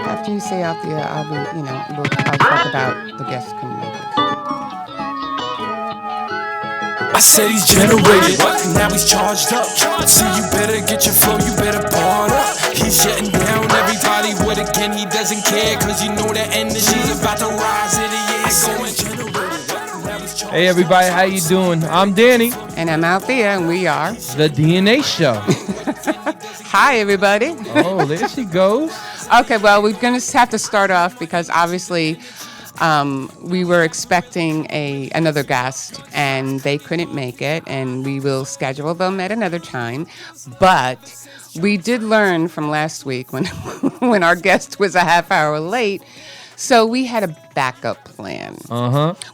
After you say out there, I'll talk about the guests coming over. I said he's generated, now he's charged up. So you better get your flow, you better bar up. He's shutting down everybody with again, he doesn't care. Cause you know the energy's about to rise in the air. Going generated. Hey everybody, how you doing? I'm Danny. And I'm out there, and we are The DNA Show. Hi everybody. Oh, there she goes. Okay, well, we're going to have to start off because obviously we were expecting another guest, and they couldn't make it, and we will schedule them at another time. But we did learn from last week when when our guest was a half hour late, so we had a backup plan.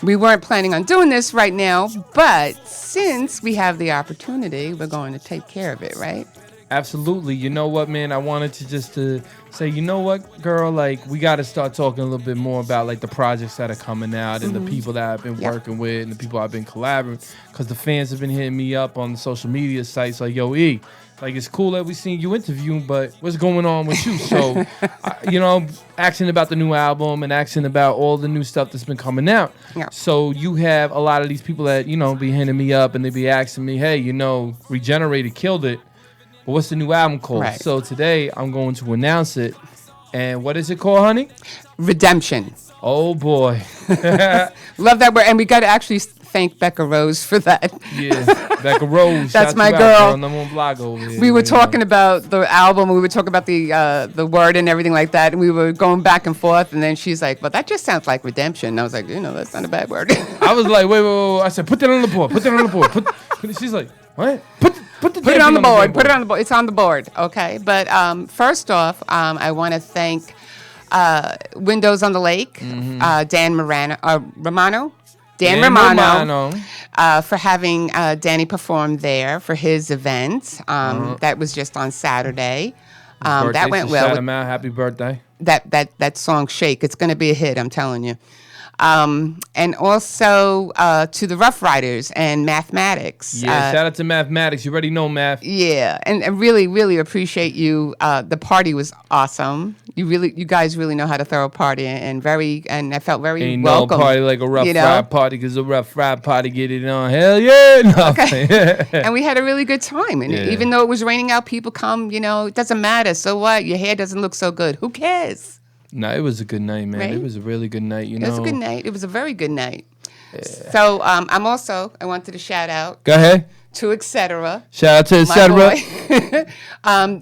We weren't planning on doing this right now, but since we have the opportunity, we're going to take care of it, right? Absolutely. You know what, man? I wanted to say, you know what, girl? Like, we got to start talking a little bit more about, like, the projects that are coming out and the people that I've been working with and the people I've been collaborating. Because the fans have been hitting me up on the social media sites like, yo, E, like, it's cool that we seen you interviewing, but what's going on with you? So, asking about the new album and asking about all the new stuff that's been coming out. Yeah. So you have a lot of these people that, be hitting me up and they be asking me, hey, Regenerated killed it. But what's the new album called? Right. So today I'm going to announce it. And what is it called, honey? Redemption. Oh, boy. Love that word. And we got to actually thank Becca Rose for that. Yeah, Becca Rose. That's shout my you out, girl. I'm on blog over here. We were talking about the album. We were talking about the word and everything like that. And we were going back and forth. And then she's like, well, that just sounds like redemption. And I was like, that's not a bad word. I was like, wait. I said, put that on the board. Put that on the board. She's like, what? Put it on the board. Put it on the board. It's on the board. Okay. But first off, I want to thank Windows on the Lake, Dan Romano. Dan Romano. For having Danny perform there for his event. That was just on Saturday. That went well. Shout him out. Happy birthday. That song, Shake, it's going to be a hit, I'm telling you. And also to the Rough Riders and Mathematics. Yeah, shout out to Mathematics. You already know math. Yeah, and I really, really appreciate you. The party was awesome. You guys really know how to throw a party, and I felt very Ain't welcome. no party like a rough ride party, because a rough ride party get it on. Hell yeah. No. Okay. And we had a really good time. And even though it was raining out, people come, it doesn't matter. So what? Your hair doesn't look so good. Who cares? No, it was a good night, man. Right? It was a really good night, It was a good night. It was a very good night. Yeah. So I wanted to shout out. Go ahead. To Etc. Shout out to Etc.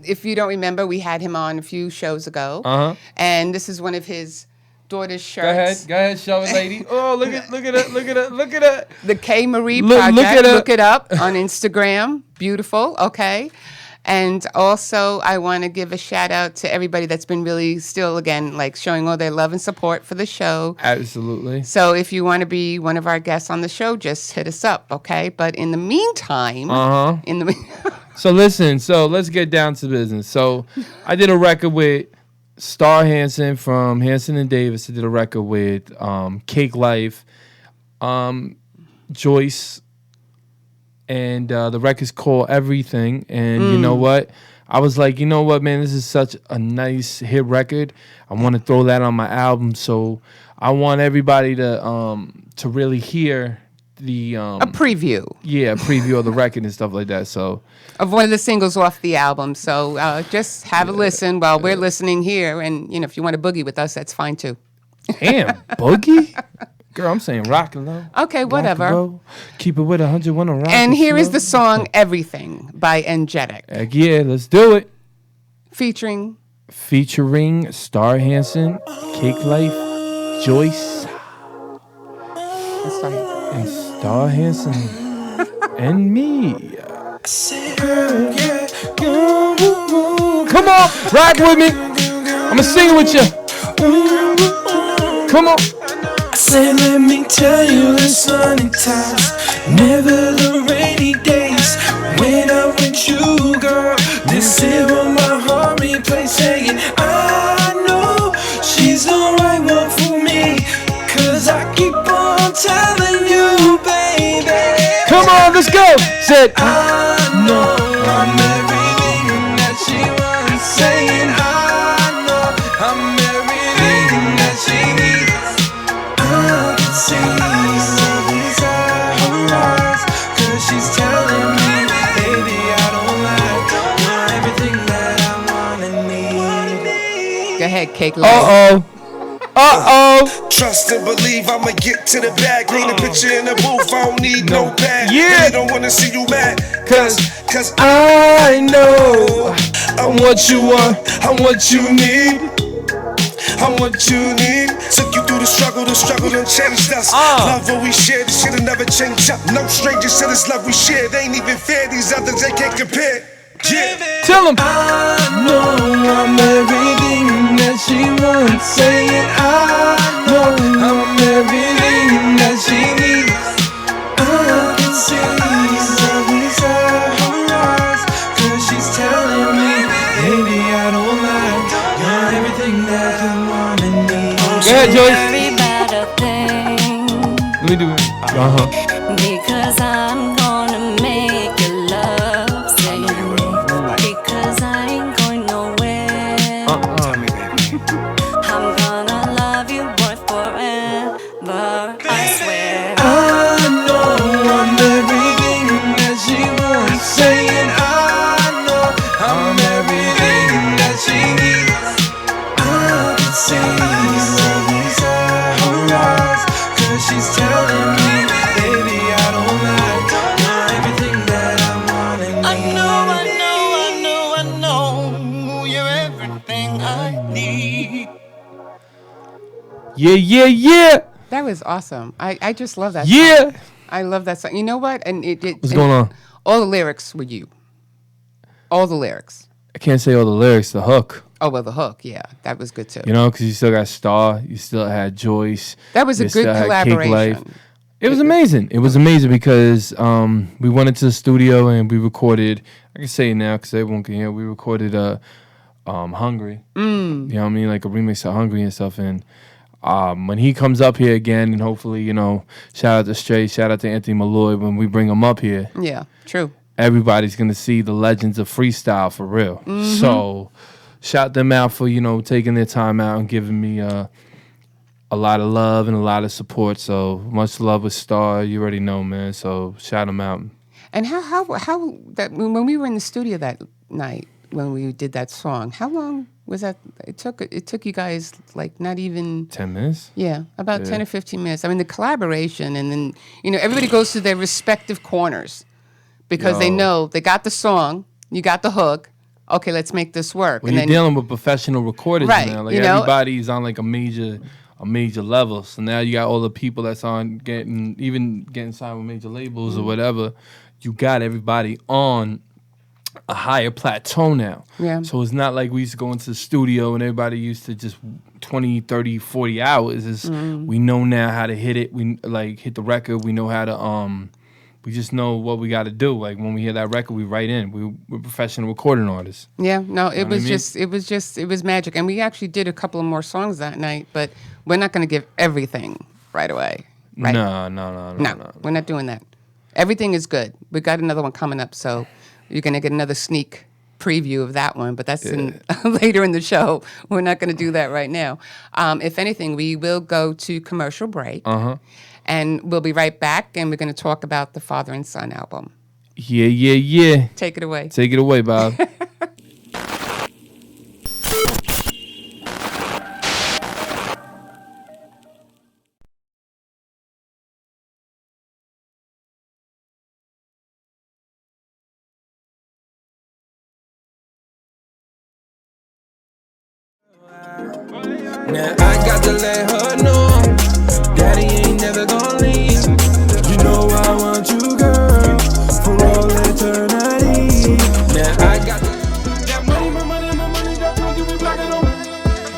If you don't remember, we had him on a few shows ago. And this is one of his daughter's shirts. Go ahead, show it, lady. Oh, look at it. The K Marie Project. Look it up on Instagram. Beautiful. Okay. And also, I want to give a shout out to everybody that's been really still, again, like showing all their love and support for the show. Absolutely. So if you want to be one of our guests on the show, just hit us up, okay? But in the meantime, So listen, let's get down to business. So I did a record with Star Hansen from Hansen and Davis. I did a record with Cake Life, Joyce. And the record's called Everything. And you know what? I was like, you know what, man? This is such a nice hit record. I want to throw that on my album. So I want everybody to really hear the... a preview. Yeah, a preview of the record and stuff like that. So of one of the singles off the album. So just have a listen while we're listening here. And, if you want to boogie with us, that's fine, too. Damn, boogie? Girl, I'm saying rock and roll. Okay, whatever. Roll. Keep it with 101 on rock. And here is the song Everything by Energetic. Heck yeah, let's do it. Featuring Star Hansen, Cake Life, Joyce, and Star Hansen, and me. Come on, rock with me. I'ma sing it with you. Come on. I said, let me tell you the sunny times, never the rainy days. When I'm with you, girl, this is what my heart replays, saying, I know she's the right one for me, cause I keep on telling you, baby. Come on, let's go. Said, I know I'm everything that she wants. ahead, Cake Lady. Trust and believe I'ma get to the bag. Lean a picture in the booth, I don't need no bag. Yeah. Really don't wanna see you mad. Cause I know I'm what you want, I'm what you need. I'm what you need. Took you through the struggle done changed us. Love what we shared, this shit'll never change up. No strangers to this love we share. They ain't even fair, these others they can't compare. Yeah. Tell him. I know I'm everything that she wants. Saying I know I'm everything that she needs. I can see love inside her eyes, 'cause she's telling me, baby, I don't lie. You're everything that I want and need. Go ahead, Joyce. About a thing, Let me do it. because I'm gonna make you love sing. Because I ain't going nowhere. I'm gonna love you, boy, forever. I swear. I know I'm everything that she wants. Saying I know I'm everything that she needs. I can see love inside her eyes, 'cause she's telling me, baby, I don't lie. You're everything that I want and need. I know. You're everything I need. Yeah. That was awesome. I just love that Yeah. song. I love that song. You know what? And What's going on? All the lyrics were you. All the lyrics. I can't say all the lyrics. The hook. Oh, well, the hook. Yeah, that was good too. You know, because you still got Star. You still had Joyce. That was a you good still had Cake Life. collaboration. It was amazing. It was amazing because we went into the studio and we recorded. I can say it now because everyone can hear. We recorded "Hungry." You know what I mean, like a remix of "Hungry" and stuff. And when he comes up here again, and hopefully, shout out to Stray, shout out to Anthony Malloy. When we bring him up here, Yeah, true. everybody's gonna see the legends of freestyle for real. So shout them out for taking their time out and giving me a lot of love and a lot of support. So much love with Star. You already know, man. So shout them out. And how that when we were in the studio that night when we did that song, how long was that? It took you guys like not even 10 minutes. Yeah, about 10 or 15 minutes. I mean, the collaboration, and then everybody goes to their respective corners because they know they got the song, you got the hook. Okay, let's make this work. When and you're then, dealing with professional recorders Right, now, like everybody's on like a major level. So now you got all the people that's on getting signed with major labels or whatever. You got everybody on a higher plateau now. Yeah. So it's not like we used to go into the studio and everybody used to just 20, 30, 40 hours. We know now how to hit it. We hit the record. We know how to we just know what we got to do. Like when we hear that record, we write in. We're professional recording artists. yeah, no, it was what I mean? it was magic. And we actually did a couple of more songs that night, but we're not going to give everything right away. Right? No. No, we're not doing that. Everything is good. We got another one coming up, so you're going to get another sneak preview of that one, but that's later in the show. We're not going to do that right now. If anything, we will go to commercial break, and we'll be right back, and we're going to talk about the Father and Son album. Yeah. Take it away. Take it away, Bob. Now I got to let her know, Daddy ain't never gonna leave. You know I want you, girl, for all eternity. Now I got that money, my money, that drug you be blocking on.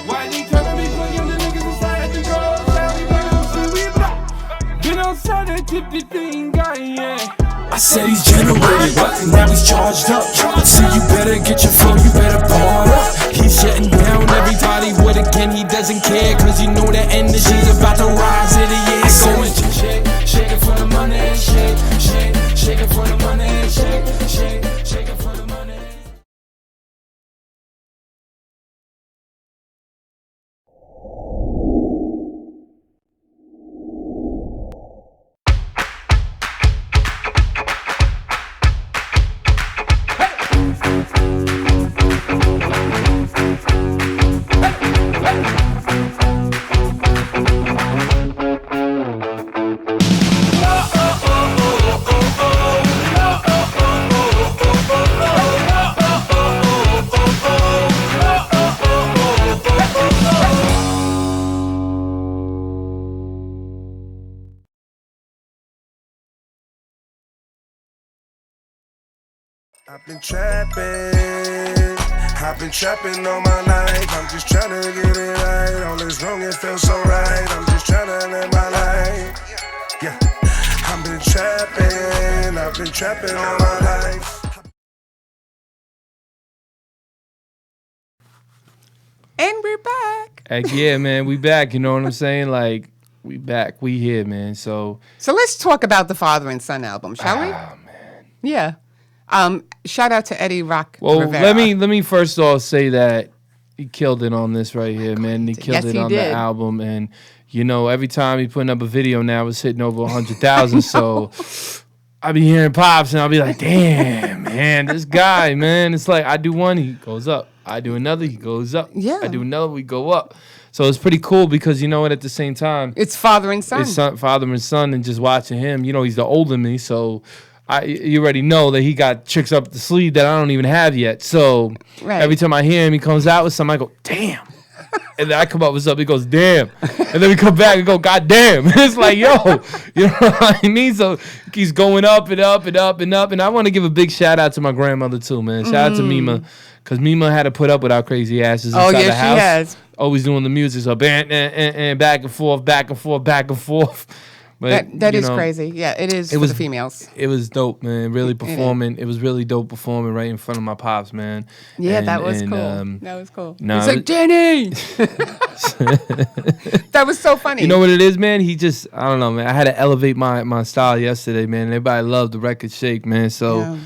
Why they telling me for you, the niggas inside the girl, we block. Been outside that tip the thing, guy, yeah. I said he's generated, now he's charged up. So you better get your phone, you better bar up. He's shutting down everybody with a gun, he doesn't care. Cause you know that energy's about to rise in the air. Going shake it for the money, shake it for the money, shake it for the money. I've been trapping all my life. I'm just trying to get it right. All is wrong, it feels so right. I'm just trying to live my life. Yeah, I've been trapping all my life. And we're back. Heck yeah, man, we back. You know what I'm saying? Like, we back. We here, man. So let's talk about the Father and Son album, shall we? Oh, man. Yeah. Shout out to Eddie Rock Well, Rivera. let me first off say that he killed it on this right here, man. He killed it on the album, and you know, every time he putting up a video now, it's hitting over 100,000. So I be hearing pops, and I'll be like, damn, man, this guy, man. It's like I do one, he goes up. I do another, he goes up. Yeah. I do another, we go up. So it's pretty cool because you know what? At the same time, It's Father and Son. it's father and son, and just watching him. You know, he's the older than me, so you already know that he got tricks up the sleeve that I don't even have yet. So every time I hear him, he comes out with something, I go, damn. And then I come up with something, he goes, damn. And then we come back and go, God damn. It's like, yo, you know what I mean? So he keeps going up and up and up and up. And I want to give a big shout out to my grandmother too, man. Shout out to Mima, because Mima had to put up with our crazy asses inside the house. She has. Always doing the music, so and back and forth, back and forth, back and forth. But that is crazy. Yeah, it is for the females. It was dope, man. Really performing. It was really dope performing right in front of my pops, man. Yeah, that was cool. That was cool. Nah, He's like, Jenny! That was so funny. You know what it is, man? He just, I don't know, man. I had to elevate my style yesterday, man. Everybody loved the record shake, man. So. Yeah.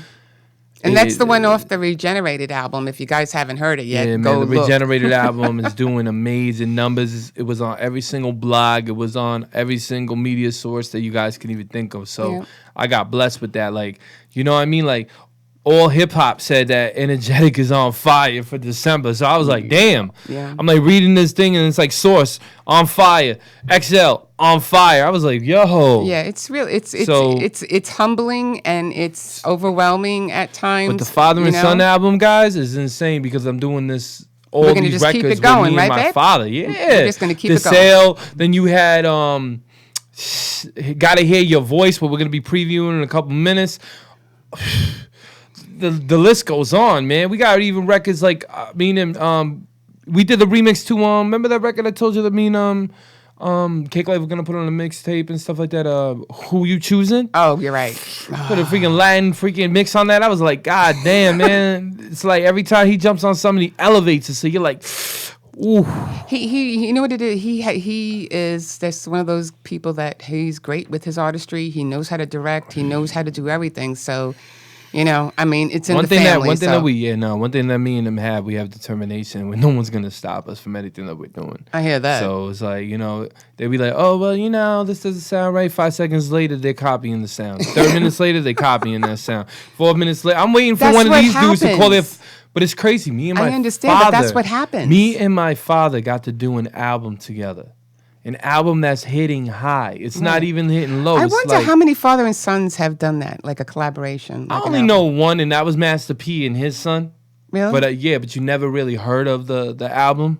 And that's the one off the Regenerated album. If you guys haven't heard it yet, go look. The Regenerated album is doing amazing numbers. It was on every single blog. It was on every single media source that you guys can even think of. So I got blessed with that. Like, you know what I mean? Like, all hip hop said that Energetic is on fire for December. So I was like, damn. Yeah. I'm like reading this thing and it's like Source on fire, XL on fire. I was like, yo. Yeah, it's real. It's humbling and it's overwhelming at times. But the Father and Son album, guys, is insane because I'm doing this. All We're gonna these just records keep it going, with me right, and my babe? father. Yeah. We're just gonna keep the it going. sale. Then you had Gotta Hear Your Voice, what we're gonna be previewing in a couple minutes. The list goes on, man. We got even records like we did the remix to remember that record I told you that Cake Life was gonna put on a mixtape and stuff like that. Who You Choosing? Oh, you're right. Put a freaking Latin freaking mix on that. I was like, God damn, man. It's like every time he jumps on something, he elevates it. So you're like, ooh. He you know what it is? He is that's one of those people that he's great with his artistry. He knows how to direct. He knows how to do everything. So. You know, I mean, it's in the family. One thing that me and him have, we have determination when no one's going to stop us from anything that we're doing. I hear that. So it's like, you know, they be like, oh, well, you know, this doesn't sound right. 5 seconds later, they're copying the sound. 30 minutes later, they're copying that sound. 4 minutes later, I'm waiting for one of these dudes to call their... But it's crazy. Me and my father... I understand, but that's what happens. Me and my father got to do an album together. An album that's hitting high. It's not even hitting low. I wonder how many Father and Sons have done that, like a collaboration. Like I only know one, and that was Master P and his son. Really? But but you never really heard of the album.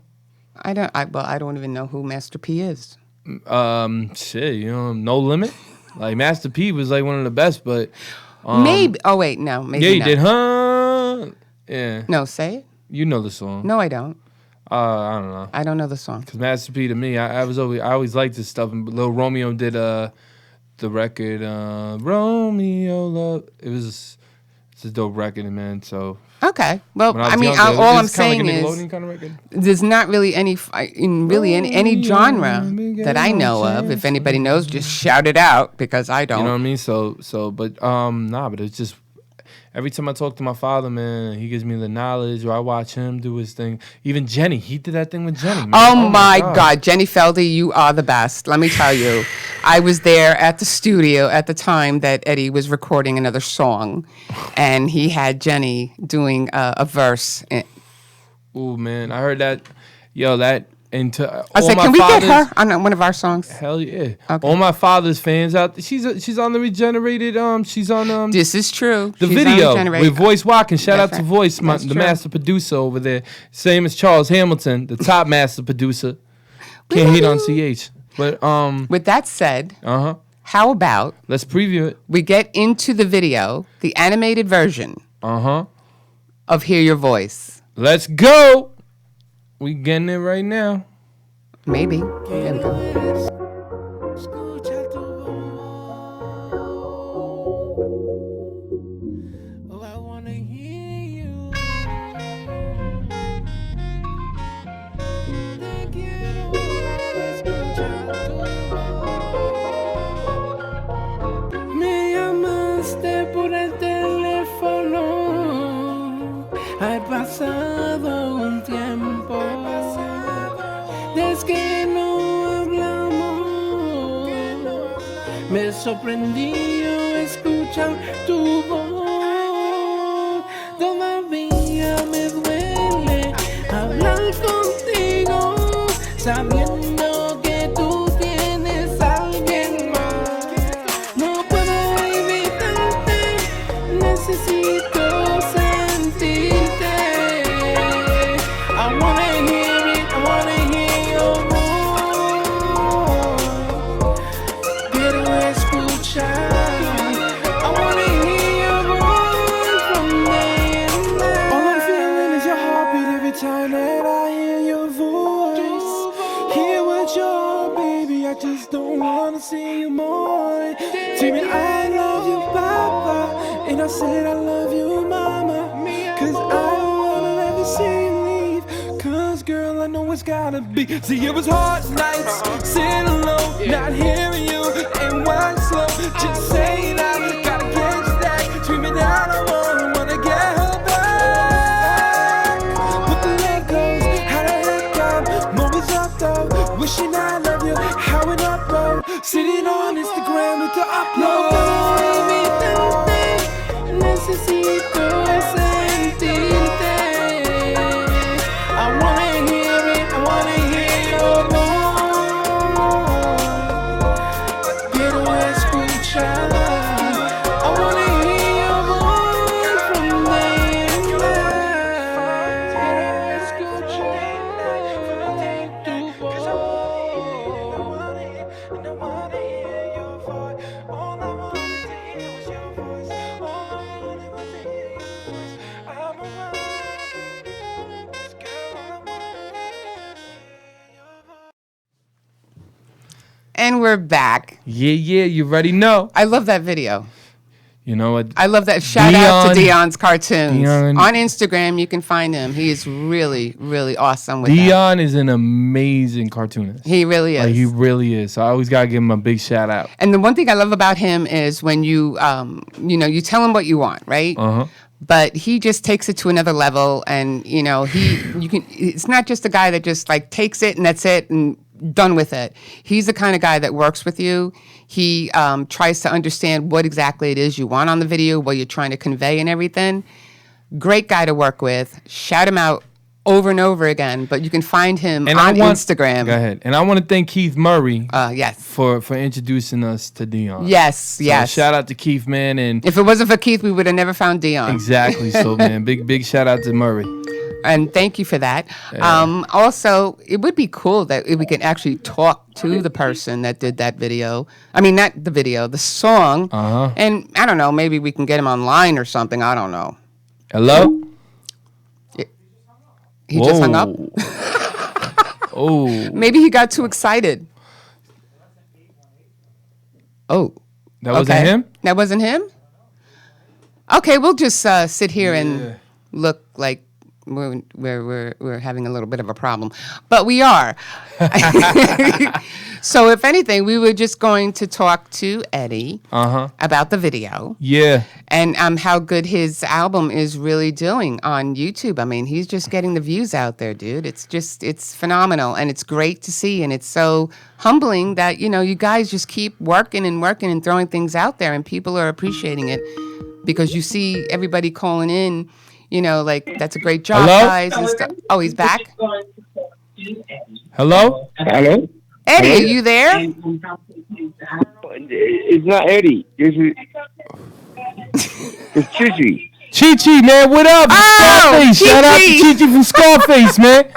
I don't even know who Master P is. Shit, you know, No Limit. Like Master P was like one of the best, but maybe. Oh wait, no, maybe. Yeah, he not. did, huh? Yeah. No, say it. You know the song. No, I don't. I don't know. I don't know the song. Cause Master P to me, I always liked this stuff. And Lil Romeo did the record Romeo Love. It's a dope record, man. So okay. Well, I mean, younger, all I'm saying is kind of record. There's not really any any genre that I know of. If anybody knows, just shout it out because I don't. You know what I mean? But it's just. Every time I talk to my father, man, he gives me the knowledge, or I watch him do his thing. Even Jenny, he did that thing with Jenny, man. Oh my God. Jenny Feldy, you are the best. Let me tell you. I was there at the studio at the time that Eddie was recording another song, and he had Jenny doing a verse. Ooh, man, I heard that. Yo, that... And I said, can we get her on one of our songs? Hell yeah! Okay. All my father's fans out. She's on the Regenerated. She's on This is true. The She's video with Voice Walking. Shout out to Voice, the true. master producer over there. Same as Charles Hamilton, the top master producer. Can't hate on CH. But with that said, how about let's preview it. We get into the video, the animated version of Hear Your Voice. Let's go. We getting it right now. Maybe. There we go. Me llamaste por el teléfono. Ha pasado un tiempo desde que no hablamos. Me sorprendió escuchar tu voz. Todavía me duele hablar contigo, sabiendo que tú tienes a alguien más. No puedo evitarte, necesito sentirte. I wanna hear it, I wanna hear your voice. Quiero escuchar. I wanna hear your voice from day and night. All I'm feeling is your heartbeat every time that I hear your voice. Hear what you're, baby, I just don't wanna see you more. Tell me I love you, Papa, and I said I love you, Mama, cause I don't wanna ever see you leave. Cause girl, I know it's gotta be. See, it was hard nights, sitting alone, not hearing you, and one slow, just saying I gotta catch that, screaming out, I wanna get her back. But the leg goes, how the heck up, moments up though, wishing I love you, how it up, bro, sitting on Instagram with the upload. Necesito sentirte. I wanna hear it, I wanna hear your voice. Quiero escuchar. I wanna hear your voice from day and night. Quiero escuchar tu voz. And I wanna hear your voice. All I wanted to hear was your voice. All I wanted was to hear your voice. I'm around. This girl, all I wanted was to hear your voice. And we're back. Yeah, you already know. I love that video. You know what? I love that. Shout out to Dion. Dion's cartoons. Dion. On Instagram, you can find him. He is really, really awesome with that. Dion is an amazing cartoonist. He really is. Like, he really is. So I always gotta give him a big shout out. And the one thing I love about him is when you you tell him what you want, right? But he just takes it to another level, and it's not just a guy that just like takes it and that's it and done with it. He's the kind of guy that works with you. He tries to understand what exactly it is you want on the video, what you're trying to convey and everything. Great guy to work with. Shout him out over and over again, but you can find him on Instagram. Go ahead. And I want to thank Keith Murray yes. for introducing us to Dion. Yes, So yes. shout out to Keith, man. And If it wasn't for Keith, we would have never found Dion. exactly. So, man, big shout out to Murray. And thank you for that. Yeah. Also, it would be cool that we could actually talk to the person that did that video. I mean, not the video, the song. And I don't know, maybe we can get him online or something. I don't know. Hello? He just hung up. Oh. Maybe he got too excited. Oh. That wasn't him? That wasn't him? Okay, we'll just sit here and look like we're having a little bit of a problem, but we are. So if anything, we were just going to talk to Eddie about the video. Yeah. And how good his album is really doing on YouTube. I mean, he's just getting the views out there, dude. It's phenomenal, and it's great to see, and it's so humbling that, you guys just keep working and throwing things out there, and people are appreciating it because you see everybody calling in, like, that's a great job, Hello? guys, and stuff. Oh, he's back? Hello? Hello? Eddie, are you there? It's not Eddie. It's Chichi. Chi-Chi, man, what up? It's Scarface. Shout out to Chi-Chi from Scarface, man.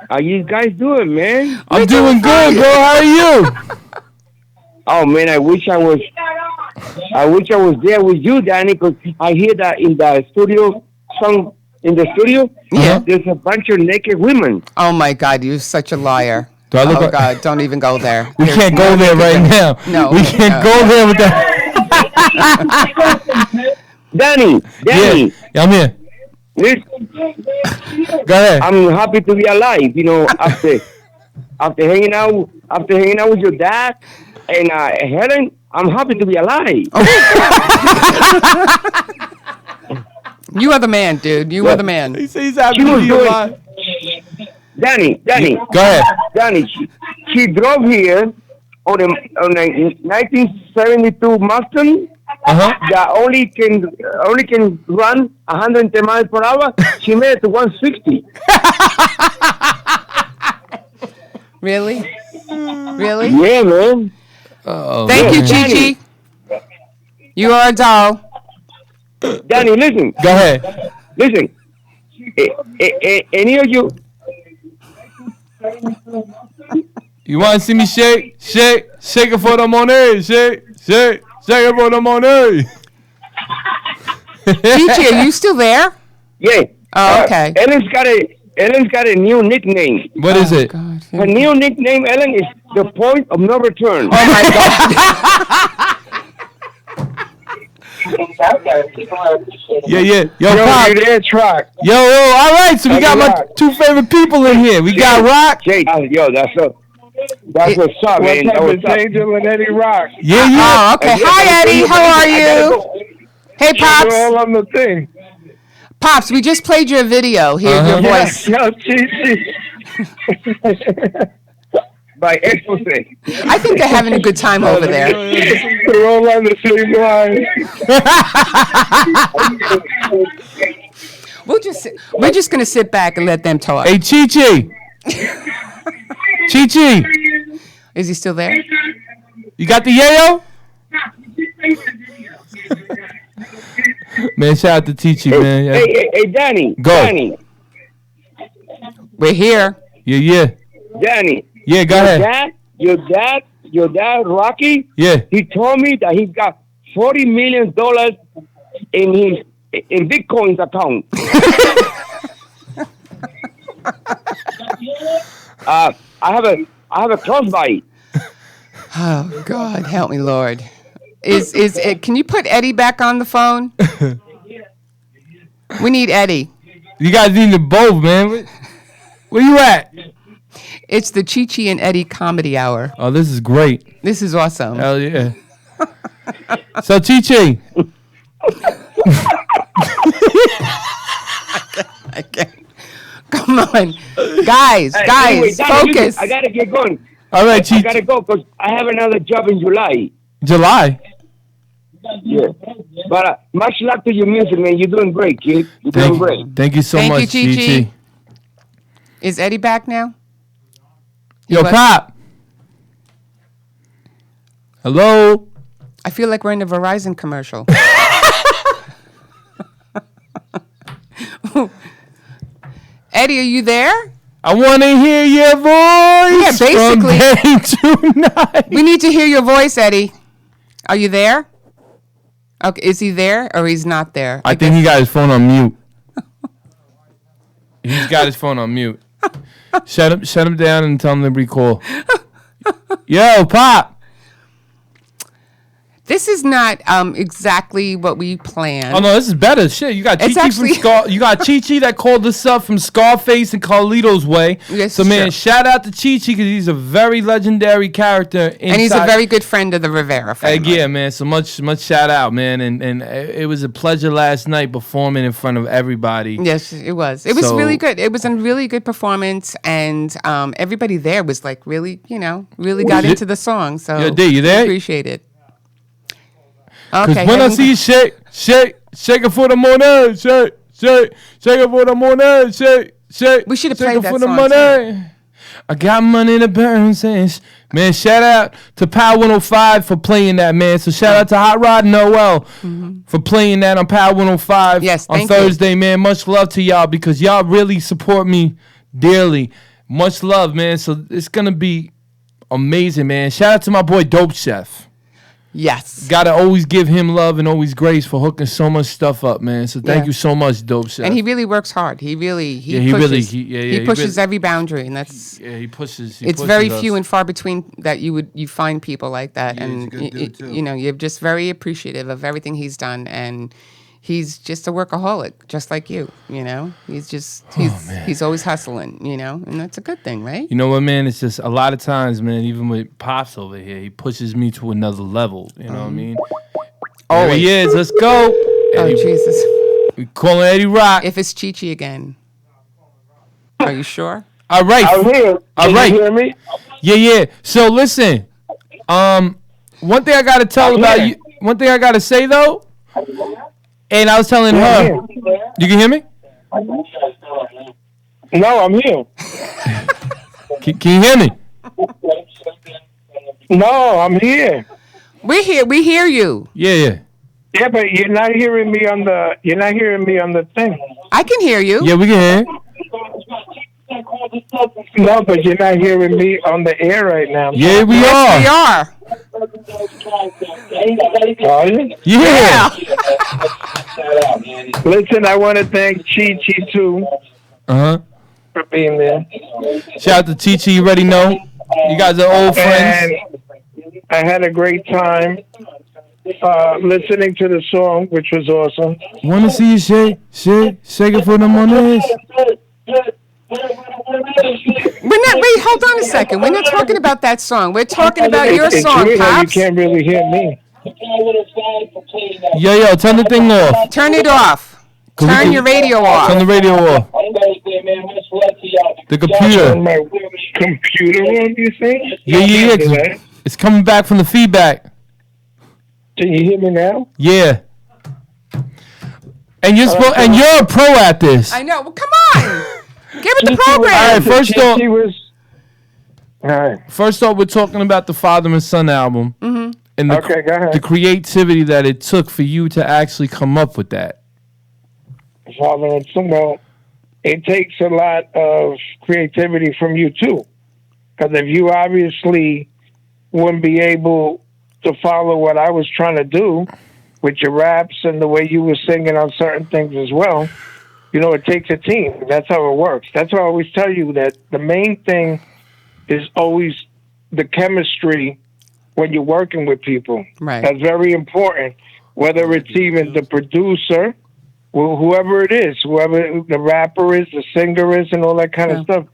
How you guys doing, man? I'm doing good, bro. How are you? Oh, man, I wish I was I wish I was there with you, Danny, because I hear that in the studio song. In the studio, there's a bunch of naked women. Oh my God, you're such a liar. Do I look Oh like- God, don't even go there. We There's can't no go there naked right women. now. No, we can't go there with that. Danny, Yeah, I'm here. listen, Go ahead. I'm happy to be alive. You know, after hanging out with your dad and Helen, I'm happy to be alive. You are the man, dude. You are the man. He says he's happy She to was be doing- alive. Danny, Go ahead. Danny, she drove here on a 1972 Mustang that only can run 110 miles per hour. She made it to 160. Really? Really? Yeah, man. Oh, Thank you, man. Chi Chi. You are a doll. Danny, listen. Go ahead. Listen. Any of you? You want to see me shake it for the money, shake it for the money. Chi Chi, are you still there? Yeah. Oh, okay. Ellen's got a new nickname. What is it? God. Her new nickname, Ellen, is the point of no return. Oh my God. Yeah. Yo, Yo, Pop. you there, Truck? Yo, all right. So we got my Rock. two favorite people in here. We got Rock. Jay, yo, that's what's up, man. That was Angel and Eddie Rock. Yeah. Oh, okay. Hi, Eddie. How are you? Hey, They're Pops. all on the thing. Pops, we just played your video. Here's your voice. Yo, by expose. I think they're having a good time over there. They're all on the same line. We're just gonna sit back and let them talk. Hey, Chi Chi. Chi Chi. Is he still there? You got the yayo? Man, shout out to Chi Chi, man. Yeah. Hey, Danny. Go. Danny. We're here. Yeah. Danny. Yeah, go ahead. Your dad, Rocky. Yeah. He told me that he got $40 million in Bitcoin's account. I have a crossbite. Oh God, help me, Lord. Is it? Can you put Eddie back on the phone? We need Eddie. You guys need them both, man. Where you at? It's the Chi Chi and Eddie comedy hour. Oh, this is great. This is awesome. Hell yeah. So, Chi Chi. I can't. Come on, guys, Anyway, Danny, focus. listen, I gotta get going. All right, Chi I gotta go because I have another job in July. July. Yeah, but much luck to your music, man. You're doing great, kid. You're doing great. Thank you so Thank you, much, Chi Chi Chi. Chi. Is Eddie back now? Yo, What? Pop. Hello. I feel like we're in a Verizon commercial. Eddie, are you there? I want to hear your voice. basically. From day to night. We need to hear your voice, Eddie. Are you there? Okay, is he there or he's not there? I think he got his phone on mute. He's got his phone on mute. Shut him down and tell him to recall. Yo, Pop. This is not exactly what we planned. Oh no, this is better. Shit, you got Chi It's Chi actually- from you got Chi Chi that called us up from Scarface and Carlito's Way. Yes, so man, sure. shout out to Chi Chi because he's a very legendary character. Inside. And he's a very good friend of the Rivera family. Yeah, man. So much shout out, man. And it was a pleasure last night performing in front of everybody. Yes, it was. It was So- really good. It was a really good performance, and everybody there was like really, really got into the song. So Yo, D, you there? Appreciate it. Because Okay. when I see you shake it for the money, shake it for the money, shake. We should have shake played it that for the song, money. I got money to burn, says. Man, shout out to Power 105 for playing that, man. So shout out to Hot Rod Noel for playing that on Power 105 Yes, on thank you. Thursday, man. Much love to y'all because y'all really support me dearly. Much love, man. So it's going to be amazing, man. Shout out to my boy Dope Chef. Yes. Gotta always give him love and always grace for hooking so much stuff up, man. So thank you so much, Dope Chef. And he really works hard. He pushes every boundary, and that's he pushes. It's very few and far between that you find people like that, Yeah, he's a good dude, too. You're just very appreciative of everything he's done, and he's just a workaholic, just like you. He's always hustling, and that's a good thing, right? You know what, man? It's just a lot of times, man. Even with Pops over here, he pushes me to another level. You know what I mean? There he is. Let's go. Jesus! We calling Eddie Rock. If it's Chi-Chi again, are you sure? All right. I'm here. All right. You hear me? Yeah. So listen, one thing I gotta tell about you. One thing I gotta say though, and I was telling her, you can hear me? No, I'm here. Can you hear me? No, I'm here. We hear you. Yeah. Yeah, but you're not hearing me on the thing. I can hear you. Yeah, we can hear. No, but you're not hearing me on the air right now. Yeah, we Yes, are. we are. Are you? Yeah. Listen, I want to thank Chi too for being there. Shout out to Chi. You already know. You guys are old friends. And I had a great time listening to the song, which was awesome. Wanna see you shake it for them on this. Wait, hold on a second. We're not talking about that song. We're talking about your It's song, weird how Pops. you can't really hear me. Yo, turn the thing off. Turn it off. Turn your radio off. Turn the radio off. The computer. On my computer on, you think? Yeah. 'Cause it's coming back from the feedback. Can you hear me now? Yeah. And you're a pro at this. I know. Well, come on. Give it the All right, program. first off, we're talking about the Father and Son album. Mm-hmm. And go ahead. the creativity that it took for you to actually come up with that. Father and Son, well, it takes a lot of creativity from you too. Because if you obviously wouldn't be able to follow what I was trying to do with your raps and the way you were singing on certain things as well, it takes a team. That's how it works. That's why I always tell you that the main thing is always the chemistry when you're working with people. Right. That's very important. Whether it's even the producer, whoever it is, whoever the rapper is, the singer is, and all that kind of stuff,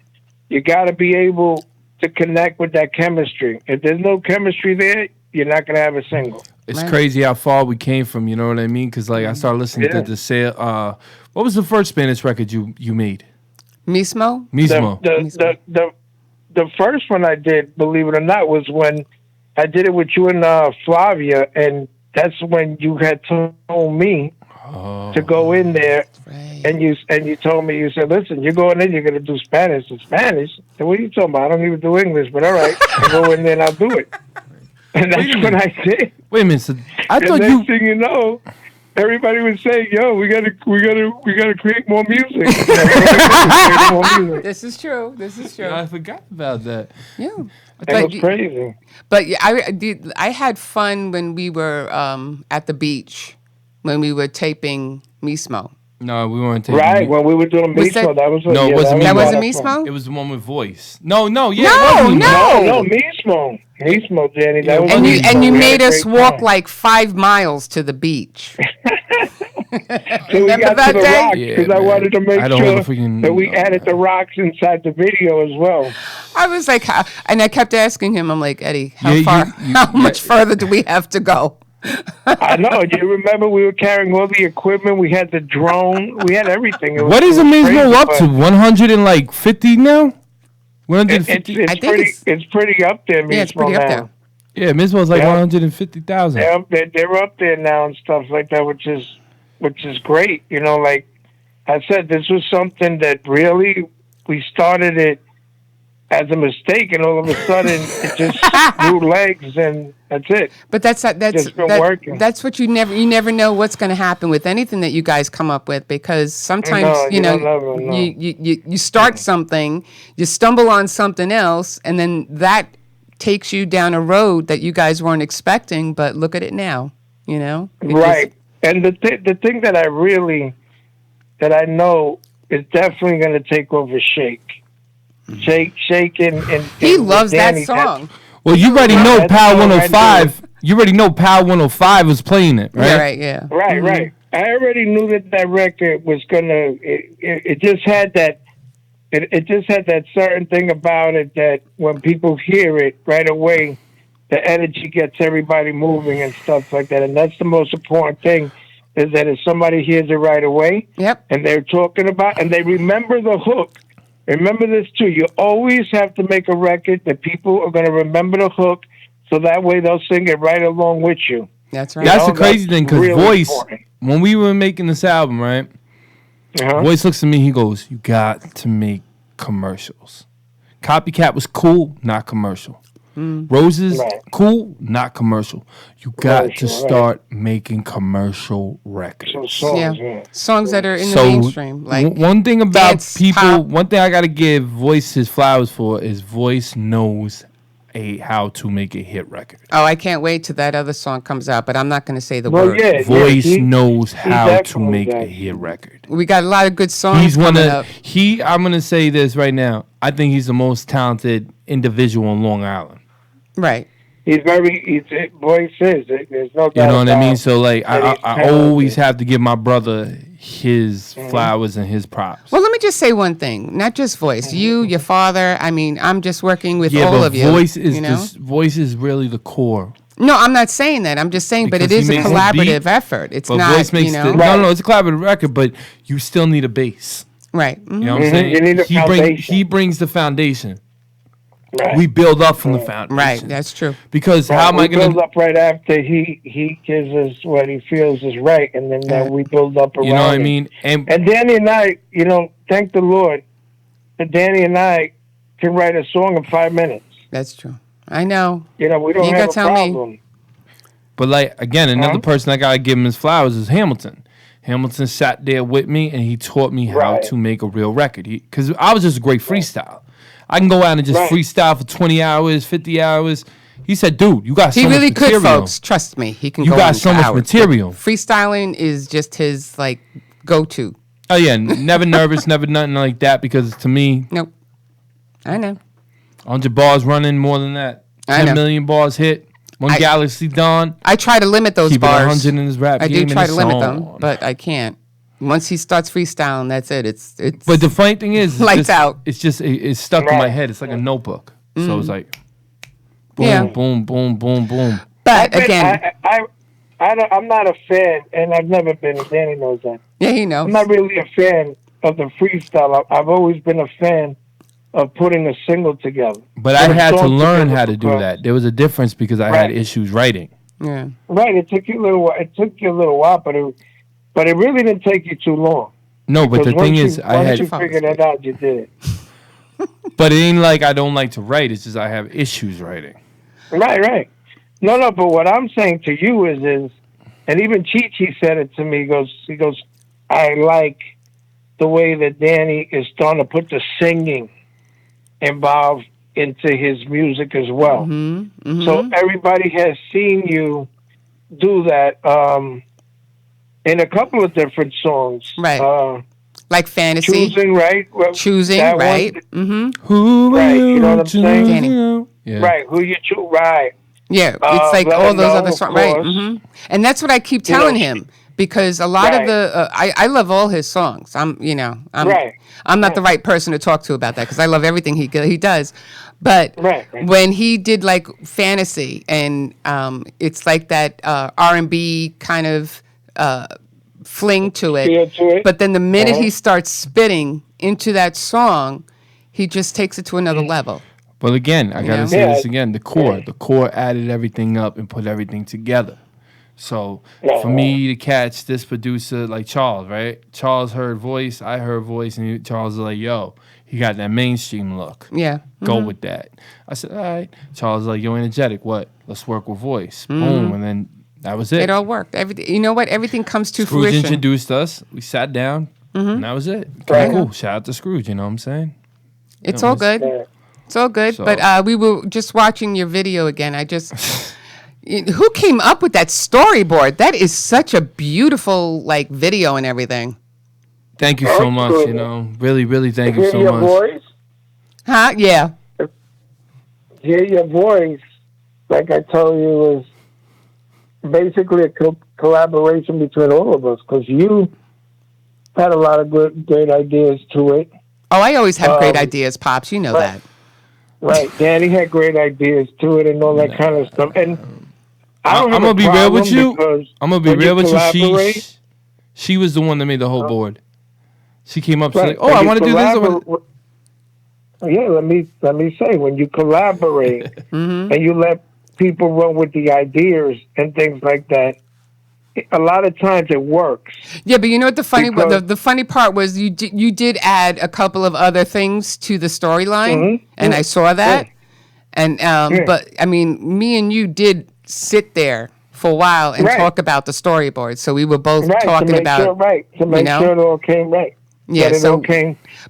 you got to be able to connect with that chemistry. If there's no chemistry there, you're not going to have a single. It's crazy how far we came from, you know what I mean? Because I started listening to the sale. What was the first Spanish record you made? Mismo. The first one I did, believe it or not, was when I did it with you and Flavia, and that's when you had told me to go in there, and you told me, you said, listen, you're going in, you're going to do Spanish. And Spanish? I said, what are you talking about? I don't even do English, but all right, I'll go in there and I'll do it. And that's what I did. Wait a minute, so I and thought next thing you know, everybody was saying, "Yo, we gotta create more music." This is true. Yeah, I forgot about that. Yeah, It was crazy. But I had fun when we were at the beach when we were taping Mismo. No, we weren't taking Right, when we were doing Mismo, that was no, it wasn't that Mismo. wasn't Mismo. It was the one with voice. No, No, Mismo, Danny. That was and Mismo. you We made had a us great walk time. like 5 miles to the beach. So we got that to the day? rocks because I wanted to make sure that we added the rocks inside the video as well. I was like, and I kept asking him, I'm like, Eddie, how much further do we have to go? I know. Do you remember we were carrying all the equipment? We had the drone. We had everything. What is Mismo up to? 150 now? 150? It's pretty up there, Mismo. Yeah, it's pretty up there. Yeah, Mismo's like 150,000. They're up there now and stuff like that, which is great. Like I said, this was something that really we started it as a mistake, and all of a sudden it just grew legs, and that's it. But that's working. That's what you never know what's going to happen with anything that you guys come up with, because sometimes you start something, you stumble on something else, and then that takes you down a road that you guys weren't expecting, but look at it now, you know? Right. And the thing that I know is definitely going to take over Shake. Shake and he loves that Danny, song. Well, you already know That's Power all I 105. You already know Power 105 was playing it, right? Yeah, right, yeah. Right, right. I already knew that record was gonna. It just had that. It just had that certain thing about it that when people hear it right away, the energy gets everybody moving and stuff like that. And that's the most important thing, is that if somebody hears it right away, Yep. and they're talking about, and they remember the hook. Remember this too. You always have to make a record that people are going to remember the hook, so that way they'll sing it right along with you. That's right. That's know, the crazy that's thing, because really Voice, important. when we were making this album, right? Voice looks at me, he goes, "You got to make commercials. Copycat was cool, not commercial. Roses, Right. cool, not commercial. You got to Commercial, right. start making commercial records." So songs, Yeah. yeah. Songs that are in the So mainstream. Like one thing about dance, people, pop. one thing I gotta give Voice his flowers for is Voice knows how to make a hit record. Oh, I can't wait till that other song comes out, but I'm not going to say the Well, word. yeah, Voice he knows how to definitely make a does. hit record. We got a lot of good songs He's one coming of up. I'm gonna say this right now. I think he's the most talented individual on Long Island. Right. He's Voice is. There's no doubt. You know what I about mean? So like, that he's I always talented. have to give my brother his flowers and his props. Well, let me just say one thing. Not just Voice. You, your father. I mean, I'm just working with yeah, all but of you. Voice is you know? Voice is really the core. No, I'm not saying that. I'm just saying, but it Because is he a makes the collaborative beat, effort. It's But not, Voice makes you know. no, it's a collaborative record, but you still need a bass. Right. Mhm. You know what I'm saying? You need a foundation. He brings the foundation. Right. We build up from the foundation. Right. That's true. Because how am I we going build to, up right after he gives us what he feels is right, and then we build up around you know what I it. mean? And Danny and I, thank the Lord that Danny and I can write a song in 5 minutes. That's true. I know. We don't You have gotta a tell me. problem. But like again, another Huh? person I gotta give him his flowers is Hamilton. Hamilton sat there with me and he taught me how Right. to make a real record. Because I was just a great freestyle. I can go out and just Right. freestyle for 20 hours, 50 hours. He said, "Dude, you got so He much really could, material. folks. Trust me. He can You go got on so for much hours. material." Freestyling is just his, like, go-to. Oh yeah, never nervous, never nothing like that. Because to me, Nope. I know. 100 bars running more than that. I 10 know. million bars hit. One I- Galaxy Dawn. I try to limit those Keep it bars. 100 in his rap I game do and try his to limit them, song. but I can't. Once he starts freestyling, that's it. It's But the funny thing is, Lights out. It's just it's stuck in my Right. head. It's like a notebook. So it's like, boom, Mm. Yeah. boom, boom, boom, boom. But again, I'm not a fan, and I've never been. Danny knows that. yeah, he knows. I'm not really a fan of the freestyle. I've always been a fan of putting a single together. But I Put a had to song learn together how to do because- that. There was a difference because I had Right. issues writing. Yeah. Right. It took you a little while. It took you a little while, but it really didn't take you too long. No, but the Because thing once is, you, I once had. you figured that out, you did it. But it ain't like I don't like to write. It's just I have issues writing. Right. No, but what I'm saying to you is, and even Chi said it to me. He goes, I like the way that Danny is starting to put the singing involved into his music as well. Mm-hmm. So everybody has seen you do that in a couple of different songs. Right. Like fantasy. Choosing, right? Well, Choosing, that one- right? Mm-hmm. Who Right, will you know what I'm saying? Danny. Yeah. Right, who you choose, right. Yeah, it's like Let all Him those Know, other of songs, right? course. Hmm. And that's what I keep You know, telling him because a lot of Right. the I love all his songs. I'm Right. I'm not the right person to talk to about that because I love everything he does. But Right. when he did like fantasy and it's like that R&B kind of fling to it. Feel to it. But then the minute Uh-huh. he starts spitting into that song, he just takes it to another level. But again, I gotta know? say Yeah. this again. The core added everything up and put everything together. So Yeah. for me to catch this producer like Charles, right? Charles heard voice, I heard voice, and Charles was like, "Yo, he got that mainstream look. Yeah. Go with that." I said, "All right." Charles was like, "Yo, energetic. What? Let's work with voice." Boom, and then that was it. It all worked. Everything. You know what? Everything comes to Scrooge fruition. introduced us. We sat down, and that was it. Right. Cool. Shout out to Scrooge. You know what I'm saying? It's Yeah, all it's- good. Yeah. It's all good. So- But we were just watching your video again. Who came up with that storyboard? That is such a beautiful like video and everything. Thank you so much. You know, really, really, thank you Hear so your much. voice. Huh? Yeah. Hear your voice. Like I told you, was basically a collaboration between all of us because you had a lot of great ideas to it. Oh, I always have great ideas, Pops. You know that. Right. Danny had great ideas to it and all that kind of stuff. And I'm gonna be real with you. I'm gonna be real with you. She was the one that made the whole board. She came up saying, "Oh, I want to do this." Yeah, let me say, when you collaborate and you let people run with the ideas and things like that, a lot of times it works. Yeah, but you know what the funny part was you did add a couple of other things to the storyline, and I saw that. And but I mean, me and you did sit there for a while and talk about the storyboard. So we were both talking about to make sure it all came right. Yeah, so